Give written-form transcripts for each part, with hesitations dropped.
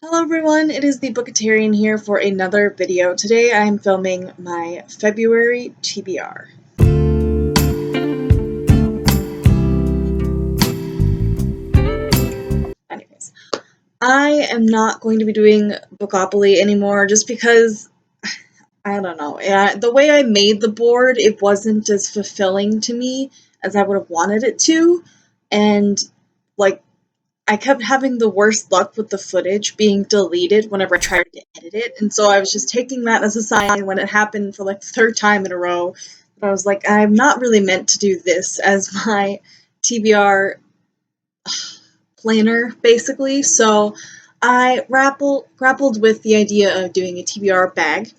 Hello everyone, it is the Bookatarian here for another video. Today I am filming my February TBR. Anyways, I am not going to be doing Bookopoly anymore just because, I don't know, the way I made the board, it wasn't as fulfilling to me as I would have wanted it to, and like, I kept having the worst luck with the footage being deleted whenever I tried to edit it, and so I was just taking that as a sign when it happened for like the third time in a row. But I was like, I'm not really meant to do this as my TBR planner, basically, so I grappled with the idea of doing a TBR bag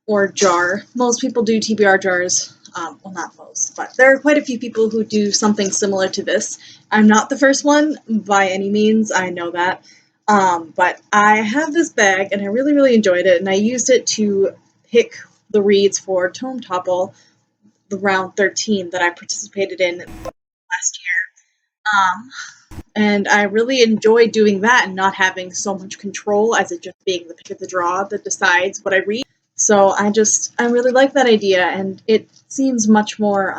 or jar. Most people do TBR jars. Well, not most, but there are quite a few people who do something similar to this. I'm not the first one by any means, I know that. But I have this bag and I really, really enjoyed it, and I used it to pick the reads for Tome Topple, the round 13 that I participated in last year. And I really enjoy doing that and not having so much control as it just being the pick of the draw that decides what I read. So I really like that idea, and it seems much more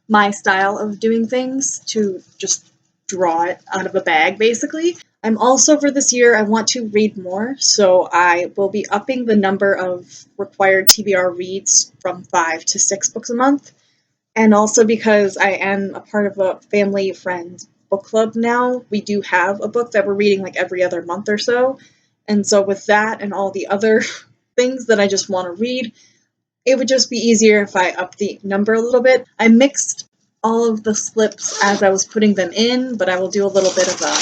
my style of doing things to just draw it out of a bag, basically. I'm also, for this year, I want to read more, so I will be upping the number of required TBR reads from 5 to 6 books a month. And also because I am a part of a family friend book club now, we do have a book that we're reading like every other month or so. And so with that and all the other things that I just want to read, it would just be easier if I up the number a little bit. I mixed all of the slips as I was putting them in, but I will do a little bit of a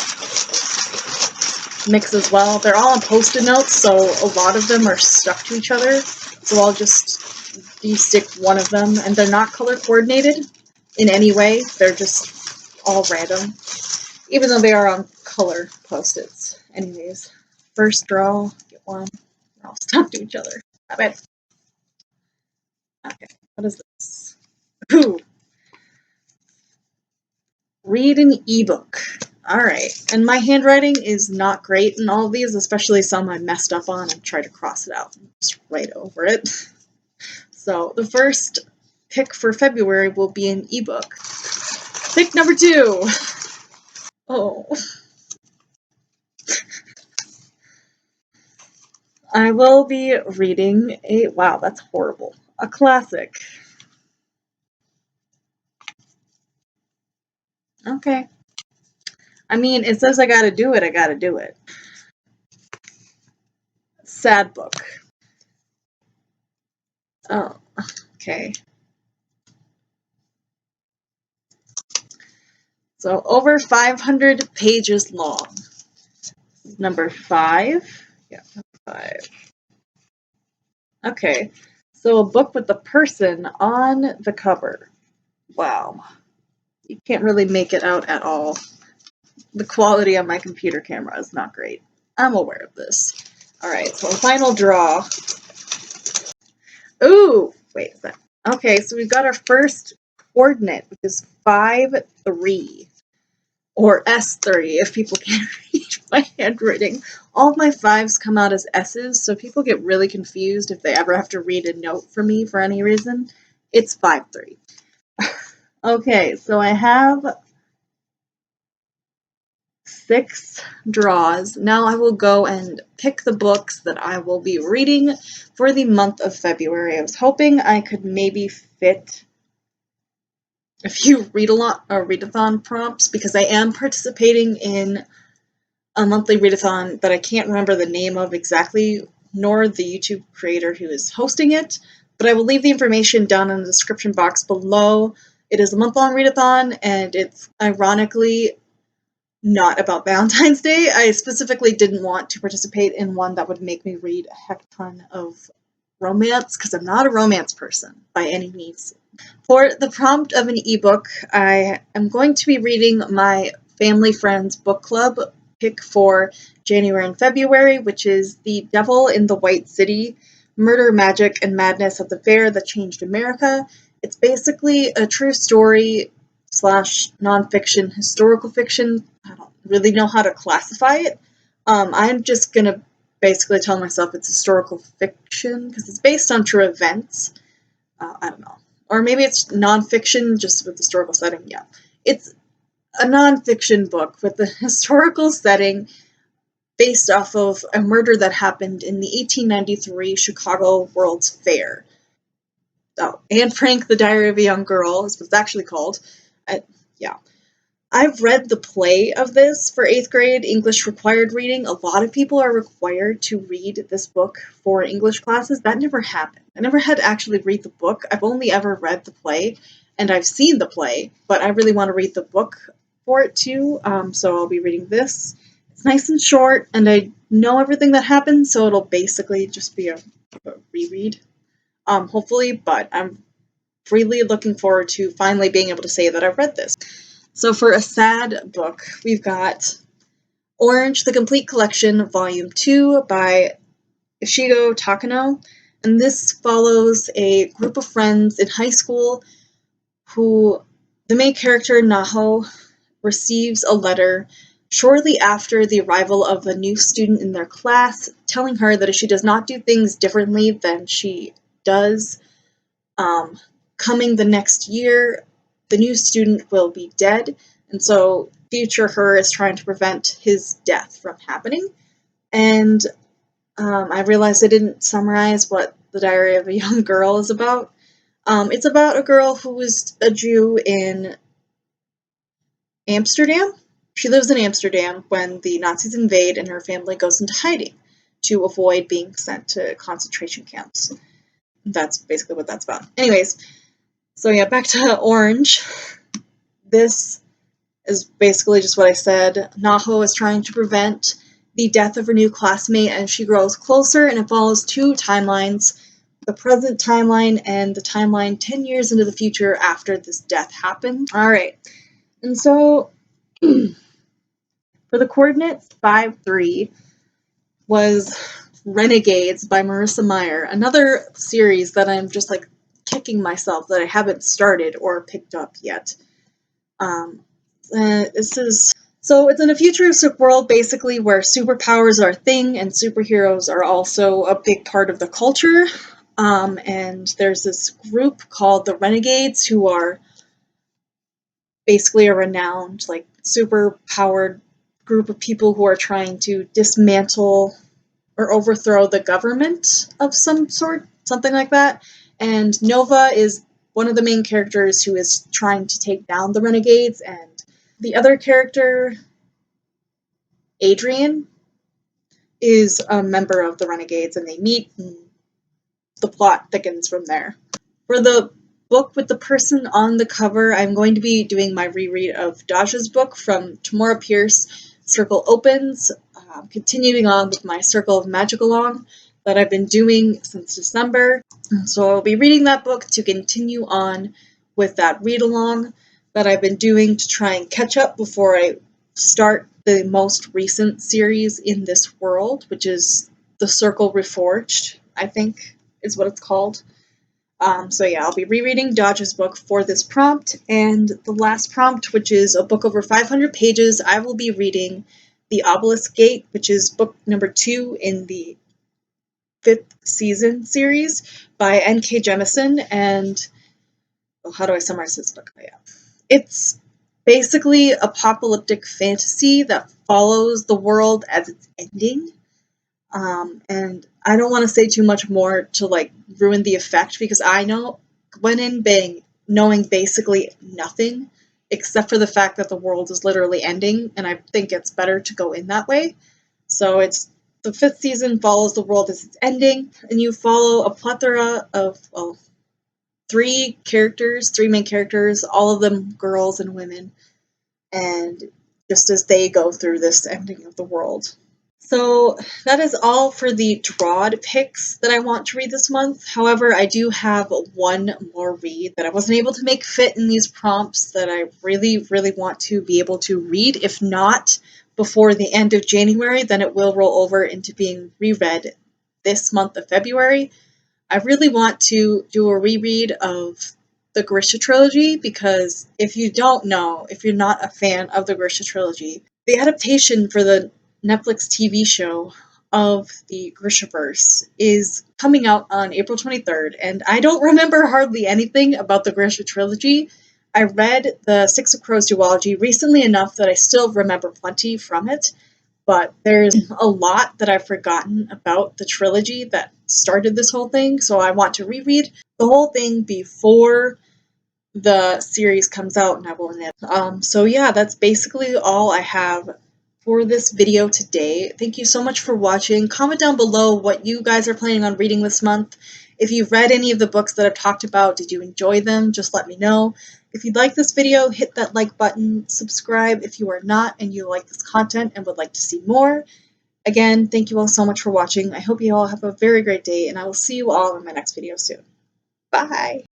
mix as well. They're all on Post-it notes, so a lot of them are stuck to each other. So I'll just de-stick one of them, and they're not color coordinated in any way. They're just all random, even though they are on color Post-its. Anyways, first draw, get one. They're all stuck to each other. Not bad. Okay, what is this? Ooh. Read an ebook. Alright, and my handwriting is not great in all of these, especially some I messed up on and tried to cross it out and just write over it. So the first pick for February will be an ebook. Pick number 2. Oh. I will be reading a, wow, that's horrible, a classic. Okay. I mean, it says I gotta do it, I gotta do it. Sad book. Oh, okay. So over 500 pages long. Number 5. Yeah, number 5. Okay. So a book with the person on the cover. Wow. You can't really make it out at all. The quality on my computer camera is not great. I'm aware of this. Alright, so final draw. Ooh! Wait, is that... Okay, so we've got our first coordinate, which is 5-3. Or S3, if people can't read my handwriting. All of my 5s come out as S's, so people get really confused if they ever have to read a note for me for any reason. It's 5-3. Okay, so I have 6 draws. Now I will go and pick the books that I will be reading for the month of February. I was hoping I could maybe fit a few readathon prompts, because I am participating in a monthly readathon that I can't remember the name of exactly, nor the YouTube creator who is hosting it, but I will leave the information down in the description box below. It is a month-long readathon, and it's ironically not about Valentine's Day. I specifically didn't want to participate in one that would make me read a heck ton of romance, because I'm not a romance person by any means. For the prompt of an ebook, I am going to be reading my family friends book club pick for January and February, which is The Devil in the White City, Murder, Magic, and Madness at the Fair That Changed America. It's basically a true story / nonfiction, historical fiction. I don't really know how to classify it, I'm just gonna basically tell myself it's historical fiction because it's based on true events. I don't know. Or maybe it's nonfiction just with historical setting. Yeah. It's a nonfiction book with a historical setting based off of a murder that happened in the 1893 Chicago World's Fair. Oh, Anne Frank, The Diary of a Young Girl is what it's actually called. Yeah. I've read the play of this for 8th grade English required reading. A lot of people are required to read this book for English classes. That never happened. I never had to actually read the book. I've only ever read the play, and I've seen the play, but I really want to read the book for it too, so I'll be reading this. It's nice and short, and I know everything that happens, so it'll basically just be a reread, hopefully, but I'm really looking forward to finally being able to say that I've read this. So for a sad book, we've got Orange, The Complete Collection, Volume 2 by Ishigo Takano. And this follows a group of friends in high school who the main character, Naho, receives a letter shortly after the arrival of a new student in their class telling her that if she does not do things differently than she does, coming the next year, the new student will be dead, and so future her is trying to prevent his death from happening. And I realized I didn't summarize what The Diary of a Young Girl is about. It's about a girl who is a Jew in Amsterdam. She lives in Amsterdam when the Nazis invade and her family goes into hiding to avoid being sent to concentration camps. That's basically what that's about. Anyways, so yeah, back to Orange. This is basically just what I said. Naho is trying to prevent the death of her new classmate as she grows closer, and it follows two timelines, the present timeline and the timeline 10 years into the future after this death happened. Alright, and so for the coordinates, 5-3 was Renegades by Marissa Meyer, another series that I'm just like kicking myself that I haven't started or picked up yet. This is so it's in a futuristic world basically where superpowers are a thing and superheroes are also a big part of the culture. And there's this group called the Renegades who are basically a renowned, like super powered group of people who are trying to dismantle or overthrow the government of some sort, something like that. And Nova is one of the main characters who is trying to take down the Renegades, and the other character, Adrian, is a member of the Renegades, and they meet, and the plot thickens from there. For the book with the person on the cover, I'm going to be doing my reread of Daja's book from Tamora Pierce, Circle Opens, continuing on with my Circle of Magic-Along that I've been doing since December. So I'll be reading that book to continue on with that read-along that I've been doing to try and catch up before I start the most recent series in this world, which is The Circle Reforged, I think is what it's called. So yeah, I'll be rereading Dodge's book for this prompt, and the last prompt, which is a book over 500 pages, I will be reading The Obelisk Gate, which is book number 2 in the 5th season series by N.K. Jemisin, and how do I summarize this book? Oh, yeah. It's basically apocalyptic fantasy that follows the world as it's ending. And I don't want to say too much more to like ruin the effect because I went in knowing basically nothing except for the fact that the world is literally ending, and I think it's better to go in that way. So it's the 5th season follows the world as it's ending, and you follow a plethora of 3 main characters, all of them girls and women, and just as they go through this ending of the world. So that is all for the drawed picks that I want to read this month. However, I do have one more read that I wasn't able to make fit in these prompts that I really, really want to be able to read. If not before the end of January, then it will roll over into being reread this month of February. I really want to do a reread of the Grisha trilogy because if you don't know, if you're not a fan of the Grisha trilogy, the adaptation for the Netflix TV show of the Grishaverse is coming out on April 23rd, and I don't remember hardly anything about the Grisha trilogy. I read the Six of Crows duology recently enough that I still remember plenty from it, but there's a lot that I've forgotten about the trilogy that started this whole thing, so I want to reread the whole thing before the series comes out, and I will end it. So yeah, that's basically all I have for this video today. Thank you so much for watching. Comment down below what you guys are planning on reading this month. If you've read any of the books that I've talked about, did you enjoy them? Just let me know. If you like this video, hit that like button, subscribe if you are not and you like this content and would like to see more. Again, thank you all so much for watching. I hope you all have a very great day, and I will see you all in my next video soon. Bye!